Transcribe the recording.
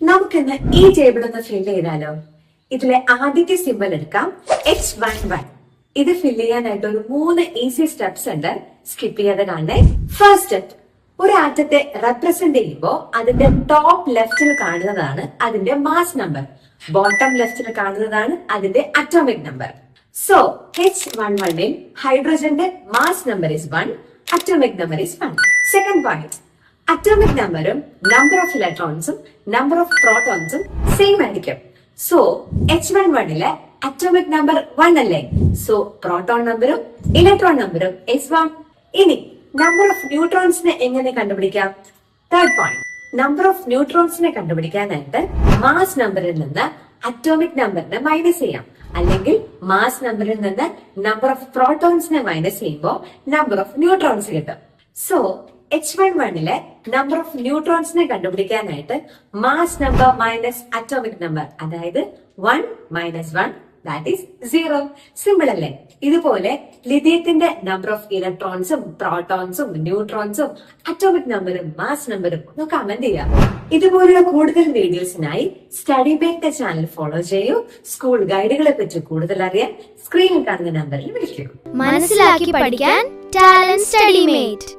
നമുക്കിന്ന് ഈ ടേബിൾ ഒന്ന് ഫില്ല് ചെയ്താലോ? ഇതിലെ ആദ്യത്തെ സിമ്പൽ എടുക്കാം, H11. ഇത് ഫില്ല് ചെയ്യാനായിട്ട് ഒരു 3 ഈസി സ്റ്റെപ്സ് ഉണ്ട്. സ്കിപ്പ് ചെയ്യാതെ കാണേ. ഫസ്റ്റ് സ്റ്റെപ്പ്, ഒരു ആറ്റത്തെ റെപ്രസെന്റ് ചെയ്യുമ്പോൾ അതിന്റെ ടോപ്പ് ലെഫ്റ്റിൽ കാണുന്നതാണ് അതിന്റെ മാസ് നമ്പർ, ബോട്ടം ലെഫ്റ്റിൽ കാണുന്നതാണ് അതിന്റെ അറ്റോമിക് നമ്പർ. സോ H11 ഹൈഡ്രജന്റെ mass number is 1, atomic number is 1. Second point, atomic നമ്പറും നമ്പർ ഓഫ് ഇലക്ട്രോൺസും നമ്പർ ഓഫ് പ്രോട്ടോൺസും സെയിം ആയിരിക്കും. സോ H11 അറ്റോമിക് നമ്പർ 1 അല്ലേ? സോ പ്രോട്ടോൺ നമ്പറും ഇലക്ട്രോൺ നമ്പറും ഇസ് 1. ഇനി നമ്പർ ഓഫ് ന്യൂട്രോൺസിനെ എങ്ങനെ കണ്ടുപിടിക്കാം? തേർഡ് പോയിന്റ്, നമ്പർ ഓഫ് ന്യൂട്രോൺസിനെ കണ്ടുപിടിക്കാനായിട്ട് മാസ് നമ്പറിൽ നിന്ന് അറ്റോമിക് നമ്പറിനെ മൈനസ് ചെയ്യാം, അല്ലെങ്കിൽ മാസ് നമ്പറിൽ നിന്ന് നമ്പർ ഓഫ് പ്രോട്ടോൺസിനെ മൈനസ് ചെയ്യുമ്പോൾ നമ്പർ ഓഫ് ന്യൂട്രോൺസ് കിട്ടും. സോ H11 നമ്പർ ഓഫ് ന്യൂട്രോൺസിനെ കണ്ടുപിടിക്കാനായിട്ട് mass number minus atomic number, അതായത് 1 മൈനസ് 1 ദാറ്റ് ഈസ് 0. സിമ്പിൾ അല്ലേ? ഇതുപോലെ ലിഥിയത്തിന്റെ നമ്പർ ഓഫ് ഇലക്ട്രോൺസും പ്രോട്ടോൺസും ന്യൂട്രോൺസും അറ്റോമിക് നമ്പറും മാസ് നമ്പറും ഒന്ന് കമന്റ് ചെയ്യാം. ഇതുപോലുള്ള കൂടുതൽ വീഡിയോസിനായി സ്റ്റഡി മേക്ക് ചാനൽ ഫോളോ ചെയ്യൂ. സ്കൂൾ ഗൈഡുകളെ പറ്റി കൂടുതൽ അറിയാൻ സ്ക്രീനിൽ കാണുന്ന നമ്പറിൽ വിളിക്കൂ. മനസ്സിലാക്കി പഠിക്കാൻ ടാലന്റ് സ്റ്റഡി മേറ്റ്.